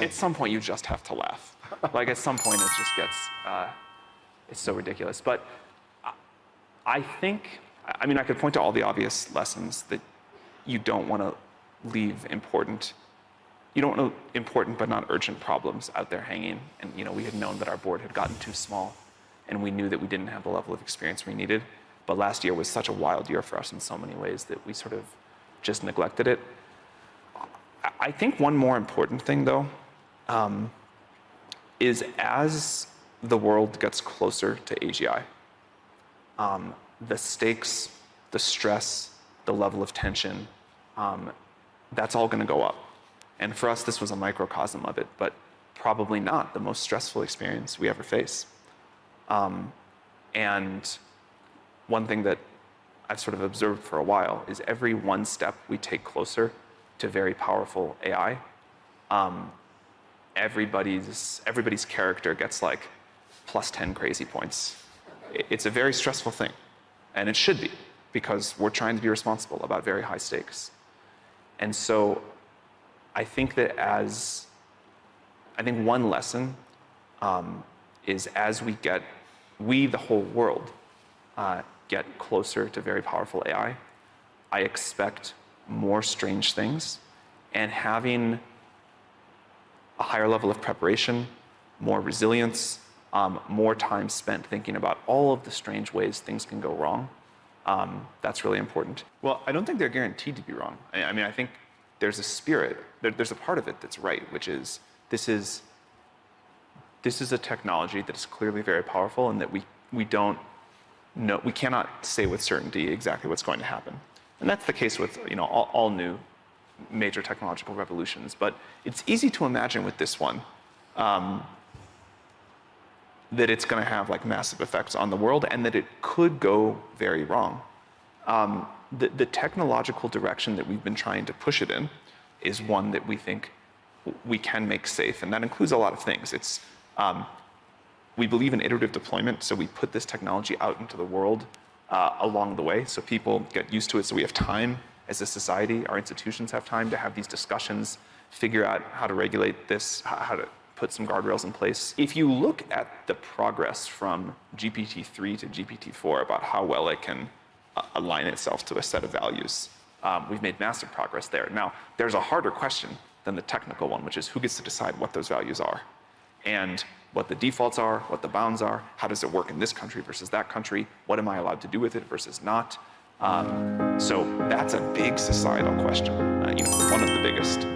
at some point you just have to laugh. Like at some point it just gets, it's so ridiculous. But I think, I mean, I could point to all the obvious lessons that you don't want to leave important, you don't want important but not urgent problems out there hanging. And we had known that our board had gotten too small, and we knew that we didn't have the level of experience we needed. But last year was such a wild year for us in so many ways that we sort of just neglected it. I think one more important thing, though, is as the world gets closer to AGI, the stakes, the stress, the level of tension, that's all going to go up. And for us, this was a microcosm of it, but probably not the most stressful experience we ever face. And one thing that I've sort of observed for a while is every one step we take closer to very powerful AI, everybody's character gets like plus 10 crazy points. It's a very stressful thing, and it should be, because we're trying to be responsible about very high stakes. And so I think that one lesson is as we, the whole world, get closer to very powerful AI, I expect more strange things, and having a higher level of preparation, more resilience, more time spent thinking about all of the strange ways things can go wrong, that's really important. Well, I don't think they're guaranteed to be wrong. I mean, I think there's a spirit, there's a part of it that's right, which is this is a technology that is clearly very powerful, and that we don't know, we cannot say with certainty exactly what's going to happen. And that's the case with all new major technological revolutions. But it's easy to imagine with this one that it's going to have like massive effects on the world, and that it could go very wrong. The technological direction that we've been trying to push it in is one that we think we can make safe, and that includes a lot of things. It's we believe in iterative deployment, so we put this technology out into the world along the way, so people get used to it, so we have time as a society, our institutions have time to have these discussions, figure out how to regulate this, how to put some guardrails in place. If you look at the progress from GPT-3 to GPT-4 about how well it can align itself to a set of values, we've made massive progress there. Now, there's a harder question than the technical one, which is who gets to decide what those values are, and what the defaults are, what the bounds are, how does it work in this country versus that country, what am I allowed to do with it versus not. So that's a big societal question, one of the biggest.